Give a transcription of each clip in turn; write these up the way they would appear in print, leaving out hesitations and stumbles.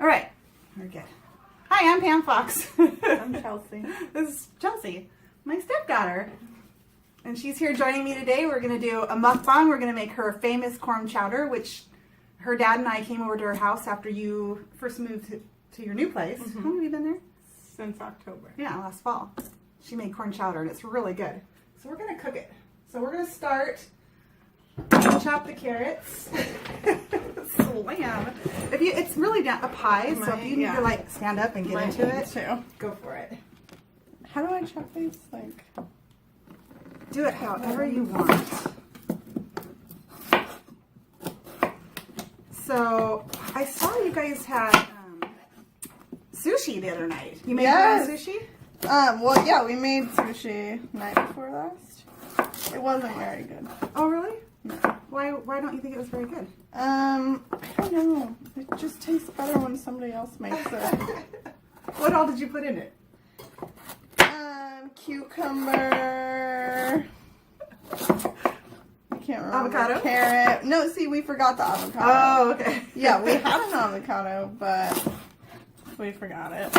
All right, we're good. Hi, I'm Pam Fox. I'm Chelsea. This is Chelsea, my stepdaughter. And she's here joining me today. We're going to do a mukbang. We're going to make her famous corn chowder, which her dad and I came over to her house after you first moved to your new place. Mm-hmm. How long have you been there? Since October. Yeah, last fall. She made corn chowder, and it's really good. So we're going to cook it. So we're going to start, chop the carrots. Slam. It's really a pie, so if you need to like stand up and get into it, too. go for it. How do I chop these? Like, do it however you want. So I saw you guys had sushi the other night. You made your own sushi? Well, yeah, we made sushi night before last. It wasn't very good. Oh, really? No. Why don't you think it was very good? I don't know. It just tastes better when somebody else makes it. What all did you put in it? Cucumber. I can't remember. Avocado? Carrot. No, see, we forgot the avocado. Oh, okay. Yeah, we had an avocado, but we forgot it.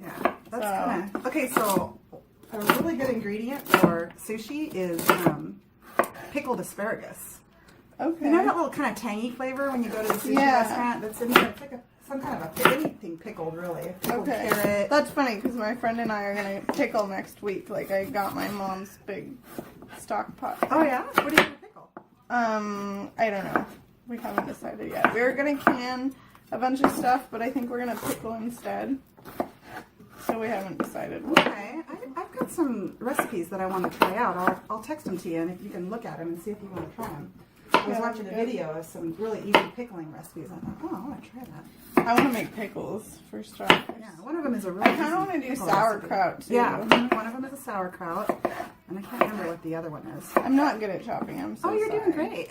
Yeah, that's kind of... Okay, so a really good ingredient for sushi is pickled asparagus. Okay. You know that little kind of tangy flavor when you go to the sushi restaurant that's in there? It's like some kind of anything pickled, really. Pickled carrot. That's funny because my friend and I are going to pickle next week. Like, I got my mom's big stock pot. Oh, yeah? What are you going to pickle? I don't know. We haven't decided yet. We were going to can a bunch of stuff, but I think we're going to pickle instead. So we haven't decided. Okay. I've got some recipes that I want to try out. I'll text them to you, and if you can look at them and see if you want to try them. I was watching a video of some really easy pickling recipes. I thought, oh, I want to try that. I want to make pickles for starters. Yeah, one of them is a really I kind of want to do sauerkraut, too. Yeah, one of them is a sauerkraut, and I can't remember what the other one is. I'm not good at chopping. I'm so sorry. Oh, you're doing great.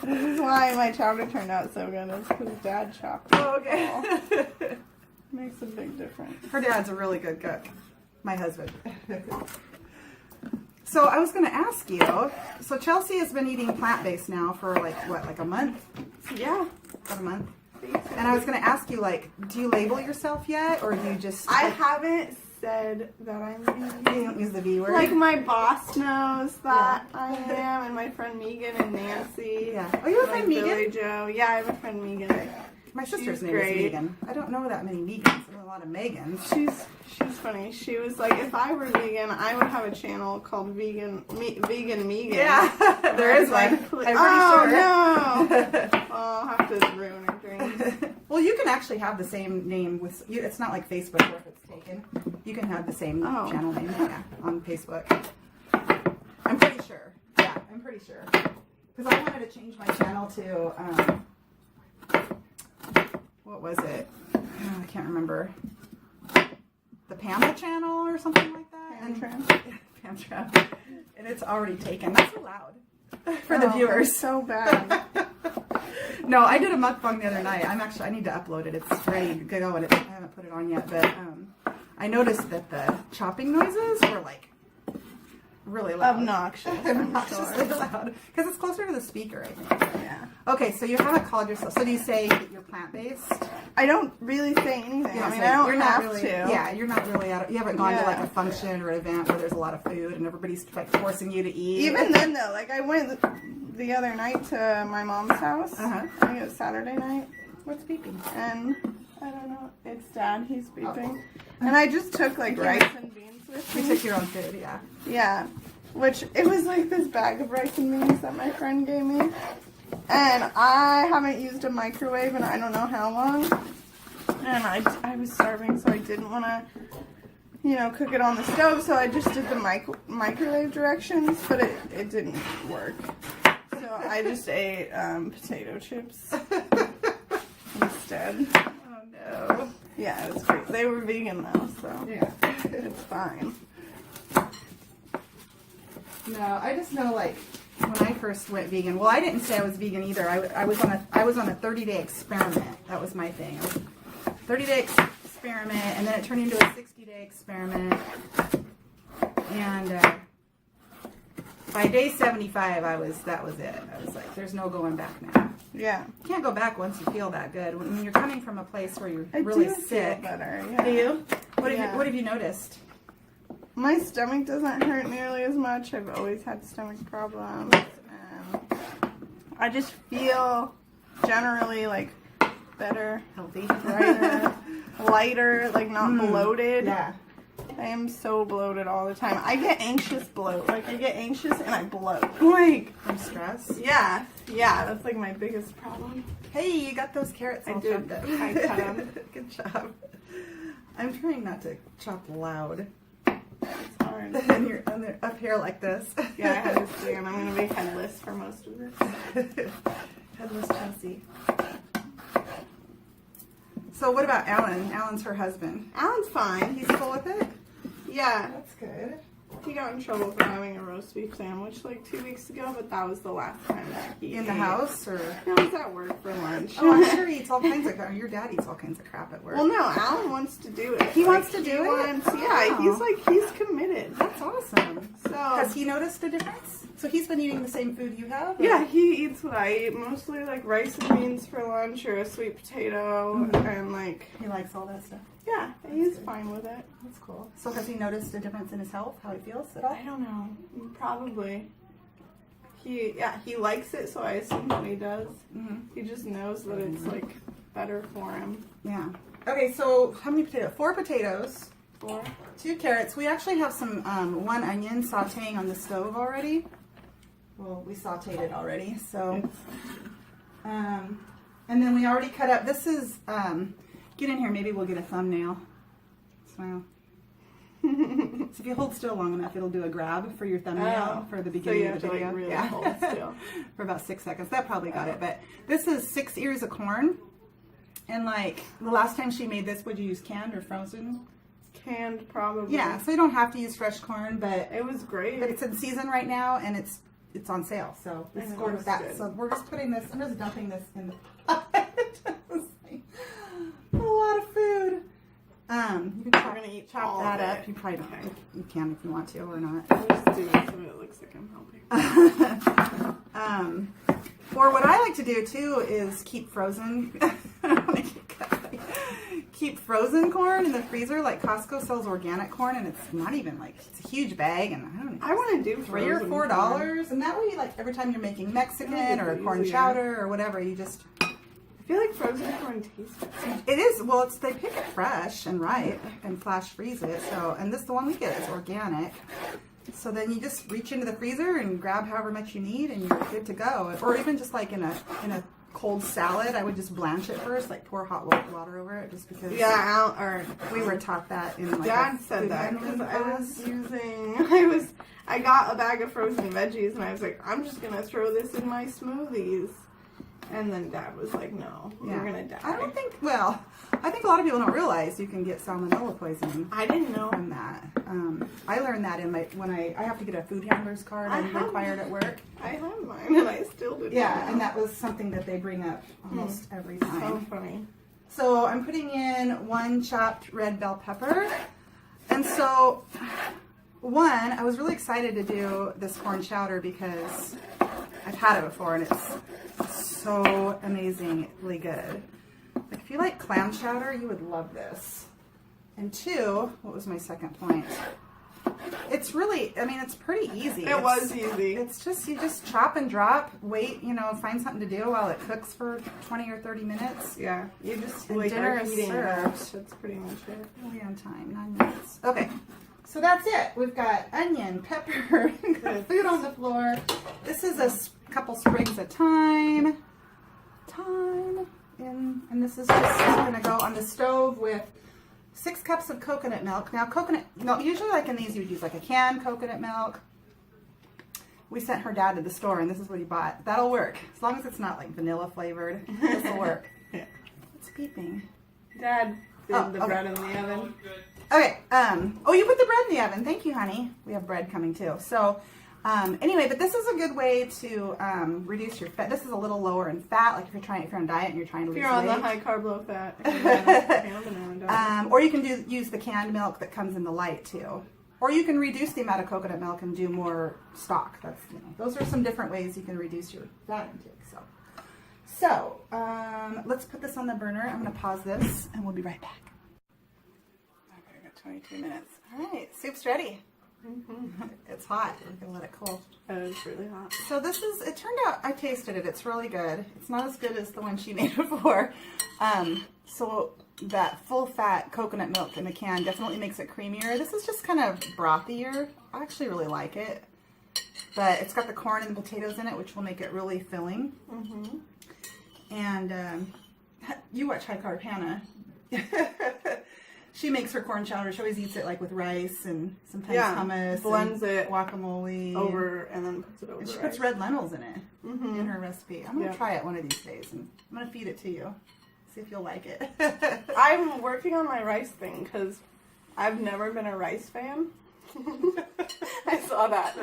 This is why my chowder turned out so good. It's because Dad chopped it. Oh, okay. Makes a big difference. Her dad's a really good cook. My husband. So I was going to ask you, so Chelsea has been eating plant-based now for like a month? Yeah. About a month. And I was going to ask you, do you label yourself yet, or do you just... I haven't said that I'm vegan. You don't use the V word? Like, my boss knows that I am, and my friend Megan and Nancy. Yeah. Oh, you have a friend Megan? Billy Joe. Yeah, I have a friend Megan. My sister's name is Megan. I don't know that many Megans. There's a lot of Megans. She's funny. She was like, if I were vegan, I would have a channel called Vegan Megan. Yeah, there is one. Oh, no. I'll have to ruin her dreams. Well, you can actually have the same name with. It's not like Facebook where if it's taken. You can have the same channel name on Facebook. I'm pretty sure. Yeah, I'm pretty sure. Because I wanted to change my channel to. What was it? Oh, I can't remember. The Pamela channel or something like that. Pam Tram. And it's already taken. That's allowed for the viewers. So bad. No, I did a mukbang the other night. I need to upload it. It's ready to go, and I haven't put it on yet. But I noticed that the chopping noises were really loud. Obnoxiously loud. Because it's closer to the speaker, I think. Yeah. Okay, so you haven't called yourself. So do you say that you're plant-based? I don't really say anything. Yeah, I mean, I don't have really, to. Yeah, you're not really you haven't gone to a function or an event where there's a lot of food and everybody's forcing you to eat. Even then, though, I went the other night to my mom's house. I think it was Saturday night. What's beeping? And I don't know. It's Dad. He's beeping. Oh. And I just took rice and beans with me. You took your own food, yeah. Yeah. Which, it was this bag of rice and beans that my friend gave me. And I haven't used a microwave in I don't know how long. And I was starving, so I didn't want to, cook it on the stove. So I just did the microwave directions, but it didn't work. So I just ate potato chips instead. Oh, no. Yeah, it was great. They were vegan, though, so yeah, it's fine. No, I just know, when I first went vegan, well, I didn't say I was vegan either. I was on a 30-day experiment. That was my thing. 30-day experiment, and then it turned into a 60-day experiment. And by day 75, that was it. I was like, there's no going back now. Yeah. You can't go back once you feel that good. When you're coming from a place where you're I really do sick. feel better. Yeah. Do you? Yeah. What have you noticed? My stomach doesn't hurt nearly as much. I've always had stomach problems. And I just feel generally like better, Healthy. brighter, lighter, like not bloated. Yeah. I am so bloated all the time. I get anxious bloat. Like I get anxious and I bloat. Like From stress. yeah, that's like my biggest problem. Hey, you got those carrots I all did. chopped up. I cut 'em. Good job. I'm trying not to chop loud. It's hard. And you're up here like this. Yeah, I had to stand. I'm gonna be headless for most of this. Headless Chelsea. So what about Alan? Alan's her husband. Alan's fine. He's cool with it? Yeah. That's good. He got in trouble for having a roast beef sandwich like 2 weeks ago, but that was the last time that he In the ate. house or? No, he's at work for lunch. Oh, I'm sure he eats all kinds of crap. Your dad eats all kinds of crap at work. Well, no, Alan wants to do it. He wants to do it? wants- Yeah, Wow. he's committed. That's awesome. So Has he noticed a difference? So he's been eating the same food you have? or- yeah, he eats what I eat, mostly like rice and beans for lunch or a sweet potato, and like He likes all that stuff. yeah, he's fine with it. That's cool. So has he noticed a difference in his health, how he feels at all? I don't know, probably. He likes it, so I assume that he does. Mm-hmm. He just knows that it's like better for him. Yeah. Okay, so how many potatoes? 4 potatoes, For 2 carrots. We actually have some 1 onion sauteing on the stove already. Well, we sauteed it already, so. And then we already cut up. This is. Get in here. Maybe we'll get a thumbnail. Smile. So if you hold still long enough, it'll do a grab for your thumbnail for the so beginning you of have the to video. like really Yeah. hold still. For about 6 seconds. That probably got it. But this is 6 ears of corn. And like the last time she made this, would you use canned or frozen? Canned, probably. Yeah, so you don't have to use fresh corn, but It was great. it's in season right now and it's on sale. So we I know, scored with that. good. So we're just putting this. I'm just dumping this in the pot. A lot of food. You can We're gonna eat chop all that of up. it. You probably don't. Okay. You can if you want to or not. I'll just do it so it looks like I'm helping. Or what I like to do too is keep frozen. I don't want to keep frozen corn in the freezer. Like Costco sells organic corn, and it's not even like it's a huge bag, and I don't know. I want to do $3 or frozen $4, corn. and that way, like every time you're making Mexican It'll or make it corn easier. chowder or whatever, you just I feel like frozen corn tastes good. it is well. It's they pick it fresh and ripe and flash freeze it. So and this the one we get is organic. So then you just reach into the freezer and grab however much you need, and you're good to go. Or even just like in a cold salad, I would just blanch it first, like pour hot water over it, just because. Yeah, We were taught that in like Dad a said food that handling because I class. was I got a bag of frozen veggies and I was like, I'm just gonna throw this in my smoothies. And then Dad was like, no, you're gonna die. I don't think. Well, I think a lot of people don't realize you can get salmonella poisoning I didn't know. from that. I learned that when I have to get a food handler's card. I'm required at work. I have mine and I still didn't Yeah, know. and that was something that they bring up almost every So time. funny. So I'm putting in 1 chopped red bell pepper. And so, I was really excited to do this corn chowder because I've had it before and it's so amazingly good. Like if you like clam chowder, you would love this. And 2, what was my second point? It's really, it's pretty easy. It was easy. It's just, you just chop and drop, wait, find something to do while it cooks for 20 or 30 minutes. Yeah, you just And like dinner are is eating served. that. That's pretty much it. We're on time, 9 minutes. Okay, so that's it. We've got onion, pepper, we've got food on the floor. This is a couple sprigs of thyme. And this is just going to go on the stove with 6 cups of coconut milk. Now, coconut milk, usually like in these, you would use like a canned coconut milk. We sent her dad to the store, and this is what he bought. That'll work. As long as it's not like vanilla flavored, this will work. Yeah. It's beeping. Dad did Oh, the okay. bread in the oven. Okay, oh, you put the bread in the oven. Thank you, honey. We have bread coming too. So, anyway, but this is a good way to reduce your fat. This is a little lower in fat, like if you're on diet and you're trying to If lose you're on weight. the high carb, low fat, banana diet. Or you can use the canned milk that comes in the light too. Or you can reduce the amount of coconut milk and do more stock. That's, you know, those are some different ways you can reduce your fat intake. So let's put this on the burner. I'm going to pause this and we'll be right back. Okay, I got 22 minutes. All right, soup's ready. It's hot. We're going to let it cool. It is really hot. So this is, it turned out, I tasted it. It's really good. It's not as good as the one she made before. So that full fat coconut milk in the can definitely makes it creamier. This is just kind of brothier. I actually really like it. But it's got the corn and the potatoes in it, which will make it really filling. And you watch High Carb Hannah. She makes her corn chowder. She always eats it like with rice and sometimes hummus. Blends and it guacamole over and then puts it over. And she rice. puts red lentils in it in her recipe. I'm gonna try it one of these days, and I'm gonna feed it to you. See if you'll like it. I'm working on my rice thing because I've never been a rice fan. I saw that.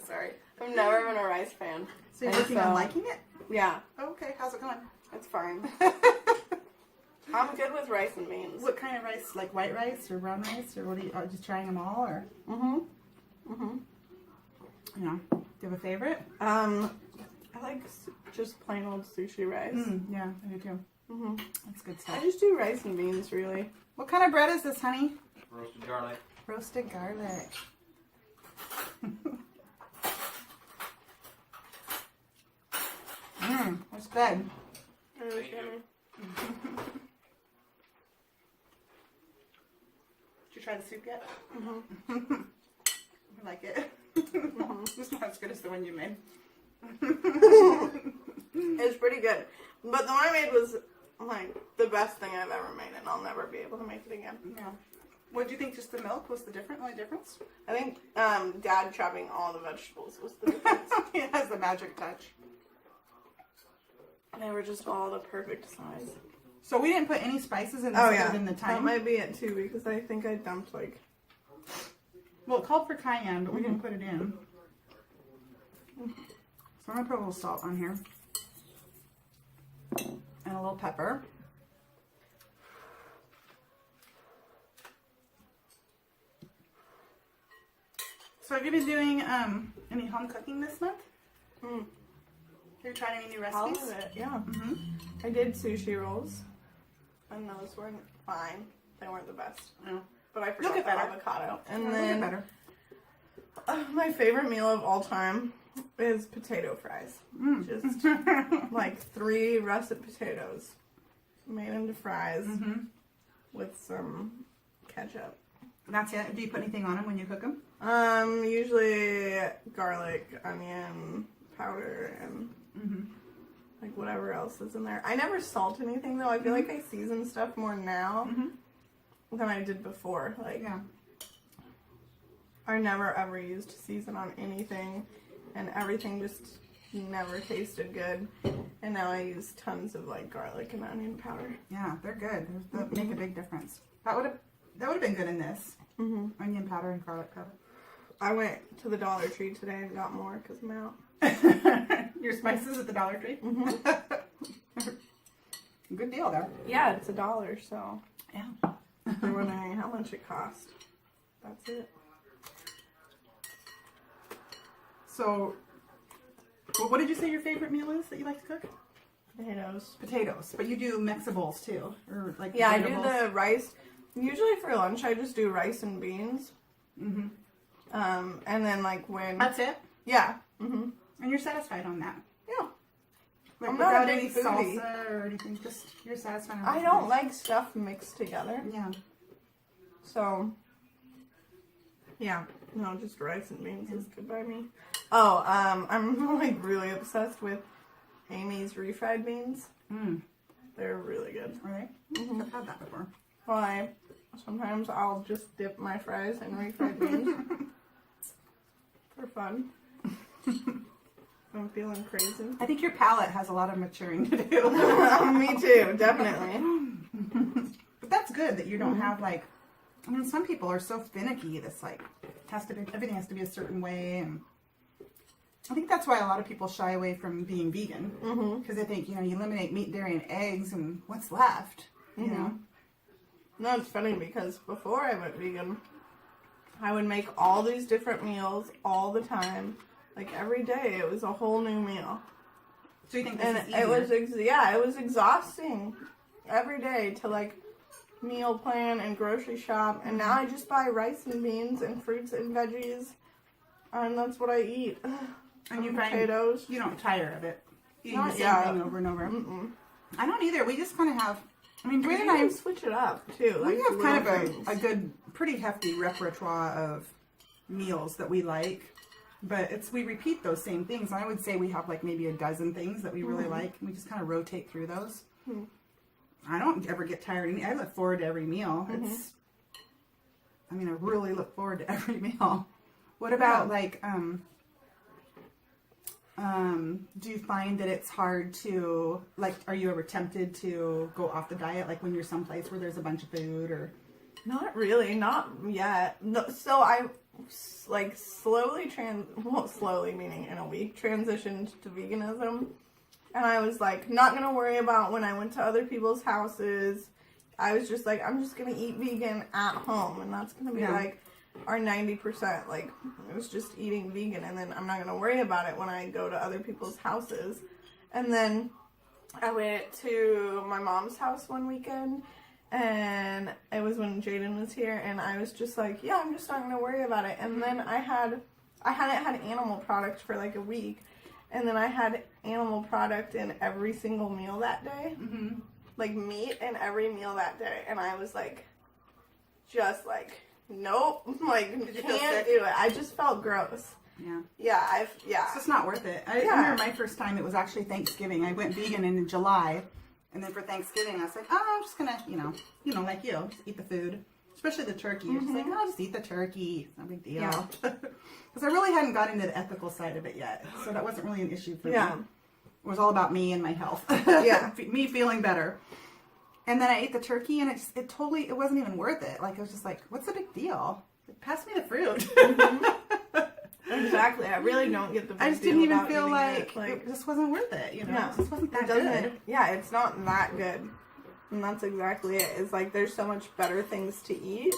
Sorry, I've never been a rice fan. So you're working on liking it? Yeah. Okay, how's it going? It's fine. I'm good with rice and beans. What kind of rice? Like white rice or brown rice, or what are you? Are you just trying them all, or? Yeah. Do you have a favorite? I like just plain old sushi rice. Yeah, I do too. That's good stuff. I just do rice and beans, really. What kind of bread is this, honey? Roasted garlic. Roasted garlic. It's good. Thank you. Did you try the soup yet? I like it. It's not as good as the one you made. It's pretty good. But the one I made was like the best thing I've ever made, and I'll never be able to make it again. Yeah. What do you think? Just the milk was the only difference? I think Dad chopping all the vegetables was the difference. It has the magic touch. They were just all the perfect size. So we didn't put any spices in this other than the That thyme. might be it too, because I think I dumped like. Well, it called for cayenne, but we didn't put it in. So I'm gonna put a little salt on here and a little pepper. So have you been doing any home cooking this month? Have you tried any new All recipes? of it, yeah. I did sushi rolls, and those were fine. They weren't the best. No. But I You'll forgot get the better. avocado. And It'll get then better. My favorite meal of all time is potato fries. Just like 3 russet potatoes made into fries with some ketchup. That's it. Do you put anything on them when you cook them? Usually garlic, onion powder, and like whatever else is in there. I never salt anything though. I feel like I season stuff more now than I did before. Like, Yeah. I never ever used season on anything, and everything just never tasted good. And now I use tons of like garlic and onion powder. Yeah, they're good. They make a big difference. That would have been good in this. Onion powder and garlic powder. I went to the Dollar Tree today and got more because I'm out. Your spices at the Dollar Tree? Good deal there. Yeah, it's $1, so Yeah. if you're wondering how much it cost, that's it. So, well, what did you say your favorite meal is that you like to cook? Potatoes. Potatoes. But you do mixables too, or like Yeah, I do vegetables? the rice. Usually for lunch, I just do rice and beans. And then like when That's it. yeah, And you're satisfied on that. yeah. Like I'm not a without big any foodie. salsa or anything. Just you're satisfied. On I that. don't like stuff mixed together, Yeah. so yeah. No, just rice and beans is good by me. Oh, I'm like really obsessed with Amy's refried beans. They're really good. Are they? I've had that before. Why? Sometimes I'll just dip my fries in refried beans for fun. I'm feeling crazy. I think your palate has a lot of maturing to do. Me too, definitely. But that's good that you don't have like. I mean, some people are so finicky. That's like everything has to be a certain way, and I think that's why a lot of people shy away from being vegan because they think you eliminate meat, dairy, and eggs, and what's left? You know. No, it's funny because before I went vegan, I would make all these different meals all the time. Like every day, it was a whole new meal. So you think this And is easier? it was, it was exhausting every day to like meal plan and grocery shop. And now I just buy rice and beans and fruits and veggies. And that's what I eat. And you potatoes. You don't tire of it. Eating Not the same yet. thing over and over. Mm-mm. I don't either. We just kind of have, I mean, Dwayne and I I, switch it up too. we like have kind little of things. a good, pretty hefty repertoire of meals that we like. But we repeat those same things. I would say we have like maybe a dozen things that we really like. And we just kind of rotate through those. I don't ever get tired. I look forward to every meal. I really look forward to every meal. What about like, do you find that it's hard to, like, are you ever tempted to go off the diet? Like when you're someplace where there's a bunch of food or? Not really, not yet. No, so I like slowly meaning in a week, transitioned to veganism. And I was like, not gonna worry about when I went to other people's houses. I was just like, I'm just gonna eat vegan at home. And that's gonna be like our 90%. Like, it was just eating vegan. And then I'm not gonna worry about it when I go to other people's houses. And then I went to my mom's house one weekend. And it was when Jaden was here, and I was just like, yeah, I'm just not going to worry about it. And then I hadn't had animal product for like a week, and then I had animal product in every single meal that day. Like meat in every meal that day. And I was like, just like, nope, like, can't do it. I just felt gross. Yeah. Yeah. So it's not worth it. I remember my first time, it was actually Thanksgiving. I went vegan in July. And then for Thanksgiving, I was like, oh, I'm just going to, like you, just eat the food. Especially the turkey. You're just like, oh, just eat the turkey. It's no big deal. Because I really hadn't gotten into the ethical side of it yet. So that wasn't really an issue for me. It was all about me and my health. Me feeling better. And then I ate the turkey, and it wasn't even worth it. Like, it was just like, what's the big deal? Like, pass me the fruit. Exactly. I really don't get the big I just deal didn't even about feel eating like it. it just wasn't worth it, you know? Yeah. It just wasn't that It doesn't, good. yeah, it's not that good. And that's exactly it. It's like there's so much better things to eat.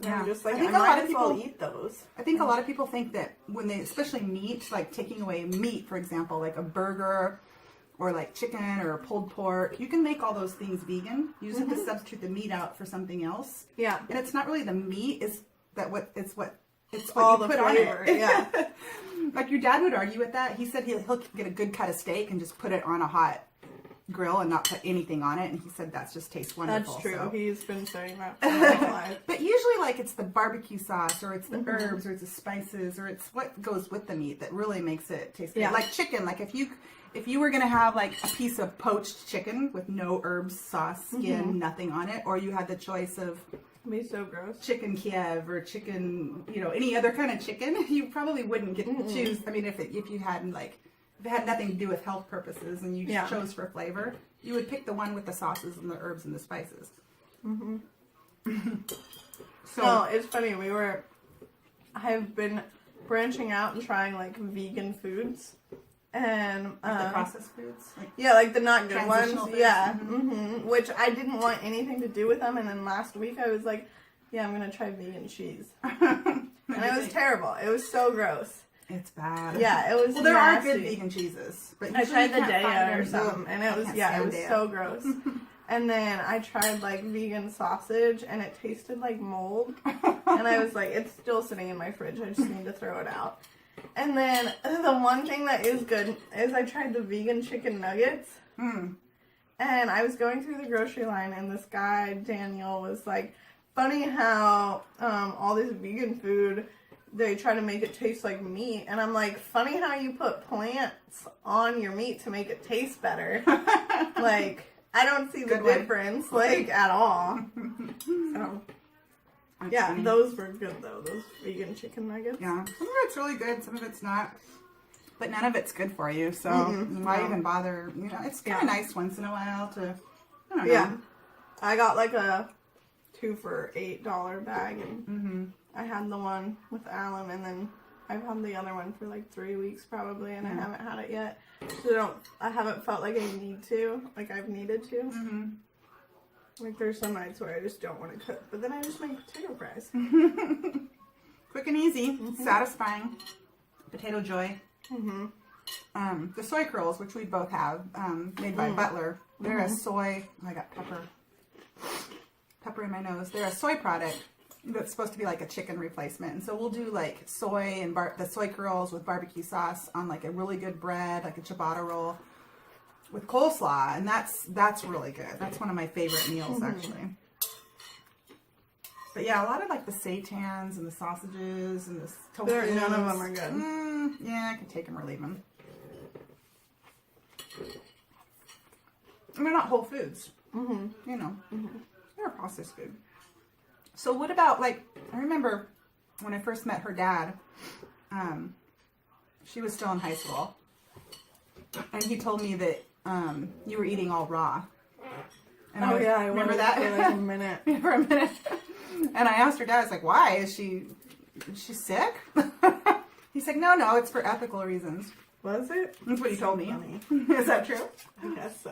And I'm just like, I might as well eat those. I think a lot of people think that when they, especially meat, like taking away meat, for example, like a burger or like chicken or pulled pork, you can make all those things vegan. You just have to substitute the meat out for something else. Yeah. And it's not really the meat, it's what all you the put flavor, on it. yeah. Like your dad would argue with that. He said he'll get a good cut of steak and just put it on a hot grill and not put anything on it. And he said that just tastes wonderful. That's true. So. He's been saying that for my whole life. But usually, like, it's the barbecue sauce or it's the herbs or it's the spices or it's what goes with the meat that really makes it taste good. Yeah. Like chicken. Like if you were gonna have like a piece of poached chicken with no herbs, sauce, skin, nothing on it, or you had the choice of It'd be so gross. chicken Kiev or chicken, any other kind of chicken, you probably wouldn't get to choose. I mean, if you hadn't like, if it had nothing to do with health purposes and you just chose for flavor, you would pick the one with the sauces and the herbs and the spices. So it's funny. I've been branching out and trying like vegan foods. And the processed foods, like the not good ones, foods. Which I didn't want anything to do with them. And then last week I was like, I'm gonna try vegan cheese, and it was terrible. It was so gross. It's bad. Yeah, it was. Well, there nasty. are good vegan cheeses, but I tried the you can't find Daya or them. something, and it was it was so gross. And then I tried like vegan sausage, and it tasted like mold. And I was like, it's still sitting in my fridge. I just need to throw it out. And then the one thing that is good is I tried the vegan chicken nuggets. And I was going through the grocery line, and this guy, Daniel, was like, funny how all this vegan food, they try to make it taste like meat. And I'm like, funny how you put plants on your meat to make it taste better. Like, I don't see the difference, like, at all. So... yeah, funny. Those were good though, those vegan chicken nuggets. Yeah, some of it's really good, some of it's not. But none of it's good for you, so why even bother? It's kind of nice once in a while to, I don't know. Yeah, I got like a 2 for $8 bag, and I had the one with alum, and then I've had the other one for like 3 weeks probably, and I haven't had it yet. So I haven't felt like I need to, like I've needed to. Like, there's some nights where I just don't want to cook, but then I just make potato fries. Quick and easy, satisfying. Potato joy. The soy curls, which we both have, made by Butler. They're a soy. Oh, I got pepper in my nose. They're a soy product that's supposed to be like a chicken replacement. And so we'll do like soy and the soy curls with barbecue sauce on like a really good bread, like a ciabatta roll with coleslaw, and that's really good. That's one of my favorite meals actually. But yeah, a lot of like the seitans and the sausages and the tofu. None of them are good. Yeah, I can take them or leave them. And they're not whole foods. You know, they're processed food. So what about, like, I remember when I first met her dad, she was still in high school, and he told me that you were eating all raw. And I remember that for like a minute. for a minute. And I asked her dad, I was like, why? Is she sick? He's like, no, it's for ethical reasons. Was it? That's what he told me. Is that true? I guess so.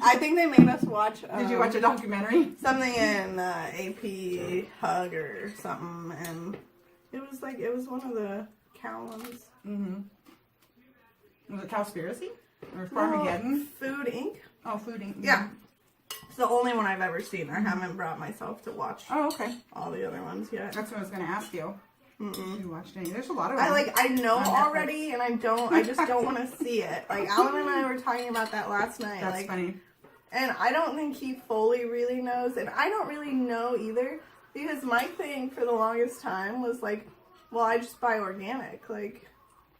I think they made us watch. Did you watch a documentary? Something in AP Hug or something, and it was one of the cow ones. Was it Cowspiracy? Or Farmageddon? Food Inc. Oh, Food Inc. Yeah. It's the only one I've ever seen. I haven't brought myself to watch Oh, okay. all the other ones yet. That's what I was going to ask you. You watched any? There's a lot of them. I know already, and I just don't want to see it. Like, Alan and I were talking about that last night. That's funny. And I don't think he fully really knows, and I don't really know either, because my thing for the longest time was like, well, I just buy organic, like,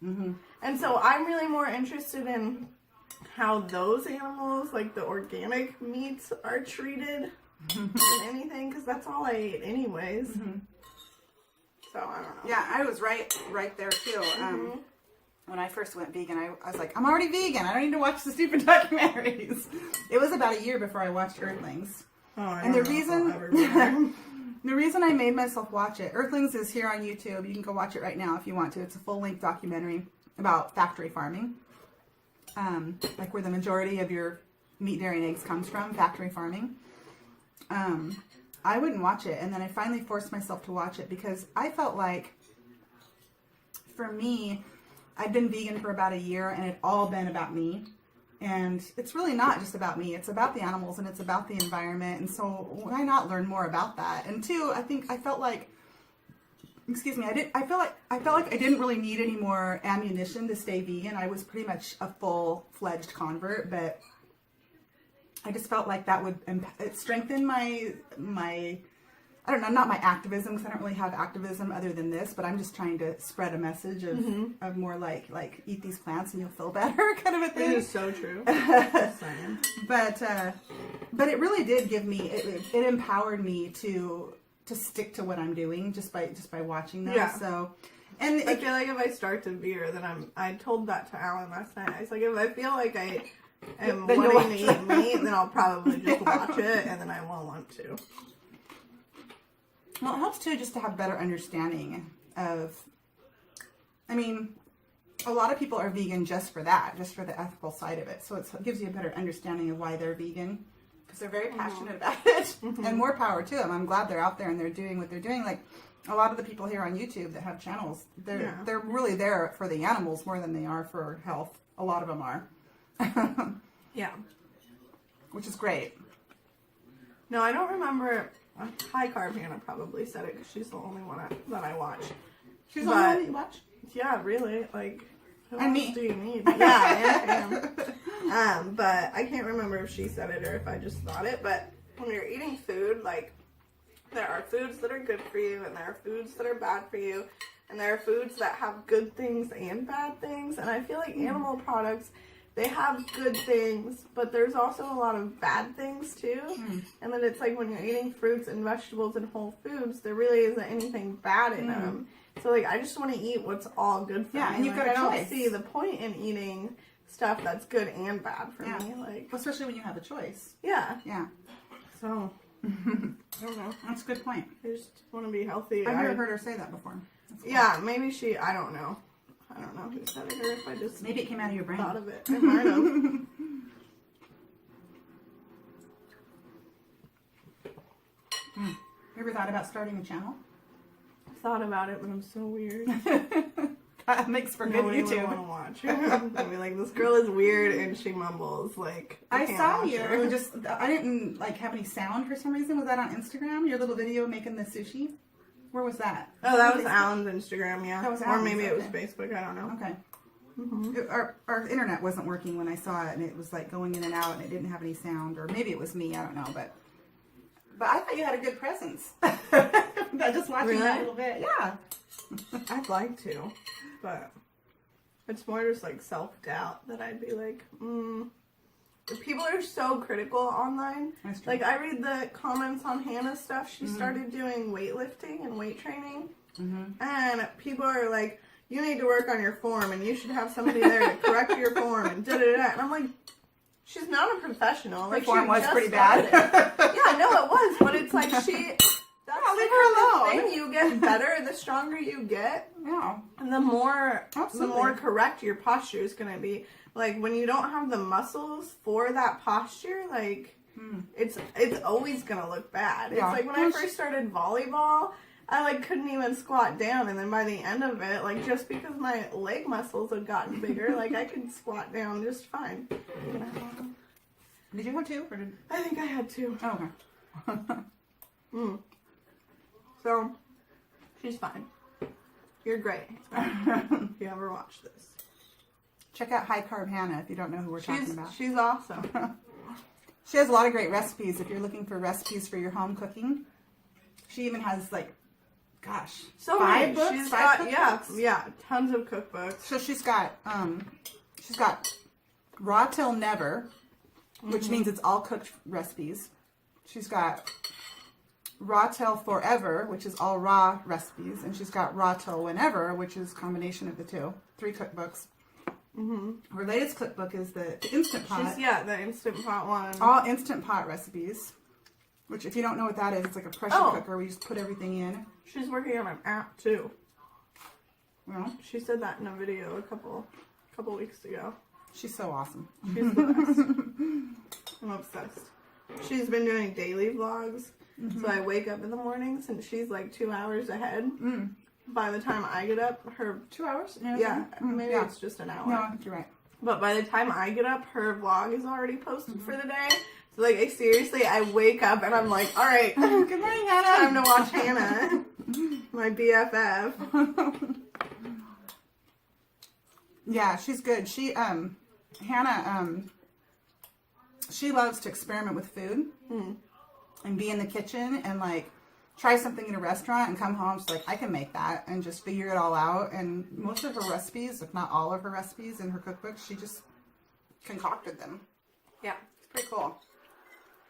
and so I'm really more interested in how those animals, like the organic meats, are treated than anything, because that's all I ate anyways. So I don't know. Yeah, I was right there too. When I first went vegan, I was like, I'm already vegan. I don't need to watch the stupid documentaries. It was about a year before I watched Earthlings. And the reason I made myself watch it, Earthlings is here on YouTube. You can go watch it right now if you want to. It's a full-length documentary about factory farming. Like where the majority of your meat, dairy, and eggs comes from, factory farming. I wouldn't watch it, and then I finally forced myself to watch it because I felt like, for me, I'd been vegan for about a year, and it'd all been about me. And it's really not just about me. It's about the animals, and it's about the environment. And so why not learn more about that? And two, I felt like, I felt like I didn't really need any more ammunition to stay vegan. I was pretty much a full-fledged convert, but I just felt like that would strengthen my I don't know, not my activism, because I don't really have activism other than this, but I'm just trying to spread a message of more like eat these plants and you'll feel better kind of a thing. It is so true. But it really did give me, it empowered me to stick to what I'm doing just by watching them. Yeah. So, and I feel like if I start to veer, then I told that to Alan last night. I was like, if I feel like I am wanting to eat meat, then I'll probably just watch it, and then I won't want to. Well, it helps too just to have better understanding of, I mean, a lot of people are vegan just for that, just for the ethical side of it. So it gives you a better understanding of why they're vegan, because they're very passionate about it, and more power to them. I'm glad they're out there and they're doing what they're doing. Like a lot of the people here on YouTube that have channels, they're really there for the animals more than they are for health. A lot of them are. Yeah. Which is great. No, I don't remember. High Carb Hannah probably said it because she's the only one that I watch. She's the only one that you watch? Yeah, really. Like, who and else me. do you need? Yeah, and but I can't remember if she said it or if I just thought it. But when you're eating food, like, there are foods that are good for you, and there are foods that are bad for you, and there are foods that have good things and bad things. And I feel like animal products, they have good things, but there's also a lot of bad things too. And then it's like when you're eating fruits and vegetables and whole foods, there really isn't anything bad in them. So like, I just want to eat what's all good for me. And you've like, got a I don't choice. see the point in eating stuff that's good and bad for me. Like, especially when you have a choice. Yeah. So, I don't know. That's a good point. I just want to be healthy. I've never heard her say that before. Cool. Yeah, maybe she, I don't know. I don't know who said it or if I just maybe it came out of your brain. thought of it. It might have. You ever thought about starting a channel? I thought about it, but I'm so weird. That makes for good Nobody would YouTube. want to watch her. I'd be like, this girl is weird and she mumbles. Like, I can't saw watch you. her. I didn't like have any sound for some reason. Was that on Instagram? Your little video making the sushi? Where was that? Oh, that was Alan's Instagram, yeah. That was or Alan's, maybe it was okay. Facebook, I don't know. Okay. Our internet wasn't working when I saw it, and it was like going in and out, and it didn't have any sound, or maybe it was me. I don't know, but I thought you had a good presence. Just watching that a little bit, yeah. I'd like to, but it's more just like self-doubt that I'd be like, people are so critical online. That's true. Like, I read the comments on Hannah's stuff. She started doing weightlifting and weight training, and people are like, you need to work on your form, and you should have somebody there to correct your form, and da-da-da. And I'm like, she's not a professional. Like, Her form she was just pretty bad. Yeah, no, it was, but it's like that's leave the her kind of alone. thing. You get better the stronger you get, Yeah. and the more Absolutely. correct your posture is gonna be. Like, when you don't have the muscles for that posture, like it's always gonna look bad. It's Yeah. like when I first started volleyball, I like couldn't even squat down, and then by the end of it, like, just because my leg muscles had gotten bigger, like, I could squat down just fine. Did you have two? Or did... I think I had to. Oh, okay. So, she's fine. You're great. If you ever watch this. Check out High Carb Hannah if you don't know who we're talking about. She's awesome. She has a lot of great recipes if you're looking for recipes for your home cooking. She even has like, gosh, So five many. books. She's five got cookbooks? yeah, tons of cookbooks. So she's got Raw Till Never, which means it's all cooked recipes. She's got Raw Till Forever, which is all raw recipes, and she's got Raw Till Whenever, which is a combination of the two. 3 cookbooks. Her latest cookbook is the Instant Pot. The Instant Pot one. All Instant Pot recipes, which if you don't know what that is, it's like a pressure cooker where you just put everything in. She's working on an app too. Well, She said that in a video a couple weeks ago. she's so awesome. She's the best. I'm obsessed. She's been doing daily vlogs. So I wake up in the mornings and she's like 2 hours ahead. By the time I get up, her 2 hours? maybe it's just an hour. No, I think you're right. But by the time I get up, her vlog is already posted for the day. So like, I wake up and I'm like, all right, Good morning, Hannah. time to watch Hannah, my BFF. Yeah, she's good. She Hannah she loves to experiment with food and be in the kitchen and like try something in a restaurant and come home. She's like, I can make that, and just figure it all out. And most of her recipes, if not all of her recipes in her cookbook, she just concocted them. Yeah. It's pretty cool.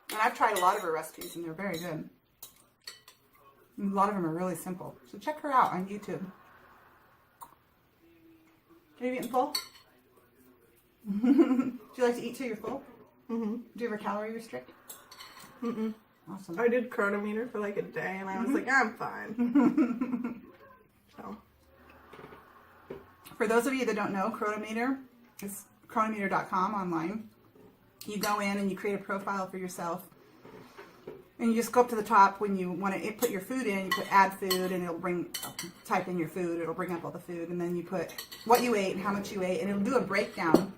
And I've tried a lot of her recipes and they're very good. And a lot of them are really simple. So check her out on YouTube. Are you getting full? Do you like to eat till you're full? Do you ever calorie restrict? Awesome. I did Chronometer for like a day and I was like, I'm fine. So. For those of you that don't know, Chronometer is chronometer.com online. You go in and you create a profile for yourself. And you just go up to the top when you want to put your food in, you put add food, and it'll type in your food, it'll bring up all the food, and then you put what you ate and how much you ate, and it'll do a breakdown.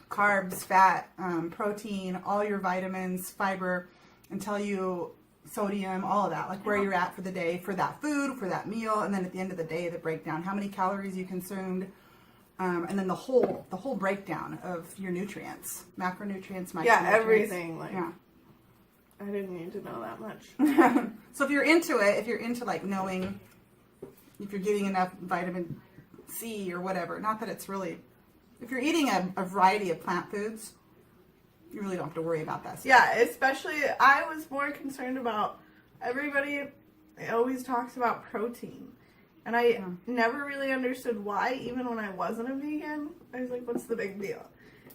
Carbs, fat, protein, all your vitamins, fiber, and tell you sodium, all of that, like where you're at for the day, for that food, for that meal, and then at the end of the day, the breakdown, how many calories you consumed, and then the whole breakdown of your nutrients, macronutrients, micronutrients. Yeah, everything. Like, yeah. I didn't need to know that much. So if you're into it, if you're into like knowing if you're getting enough vitamin C or whatever, not that it's really, if you're eating a variety of plant foods, you really don't have to worry about that stuff. Yeah, especially, I was more concerned about, everybody always talks about protein. And I never really understood why, even when I wasn't a vegan. I was like, what's the big deal?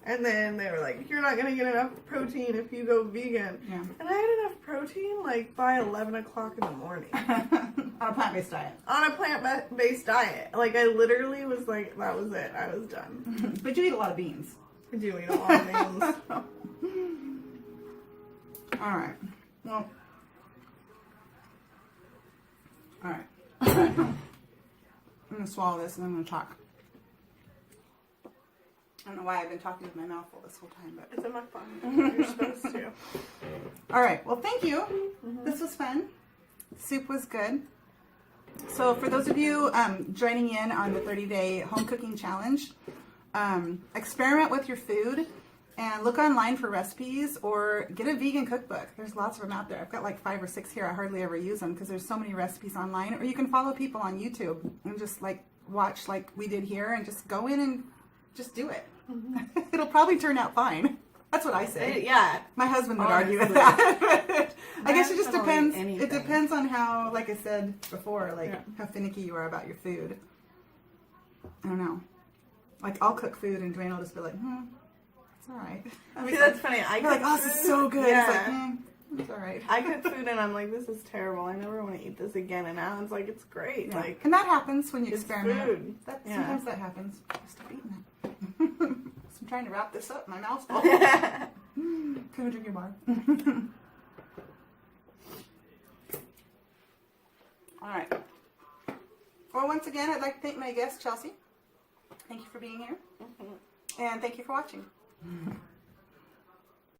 And then they were like, you're not going to get enough protein if you go vegan. Yeah. And I had enough protein like by 11 o'clock in the morning. On a plant-based diet. On a plant-based diet. Like, I literally was like, that was it. I was done. But you eat a lot of beans. I do eat a lot of beans. All right. Well, All right. I'm gonna swallow this and I'm gonna talk. I don't know why I've been talking with my mouth full this whole time, but It's a mukbang. You're supposed to. all right. Well, thank you. This was fun. Soup was good. So for those of you joining in on the 30-day home cooking challenge, experiment with your food and look online for recipes or get a vegan cookbook. There's lots of them out there. I've got like 5 or 6 here. I hardly ever use them because there's so many recipes online. Or you can follow people on YouTube and just like watch like we did here and just go in and just do it. It'll probably turn out fine. That's what I say. Yeah. My husband would Honestly. argue with that. I guess it just husband will eat depends. anything. It depends on how, like I said before, like Yeah. how finicky you are about your food. I don't know. Like I'll cook food and Dwayne will just be like, it's all right. I See, that's funny. I You're like, cook oh, this is so good. Yeah. It's like, it's all right. I cook food and I'm like, this is terrible. I never want to eat this again. And Alan's like, it's great. Yeah. Like, And that happens when you it's experiment. food. That, Yeah. Sometimes that happens. Stop eating it. So I'm trying to wrap this up. My mouth's full. yeah. Can we drink your bar? All right. Well, once again, I'd like to thank my guest, Chelsea. Thank you for being here. And thank you for watching.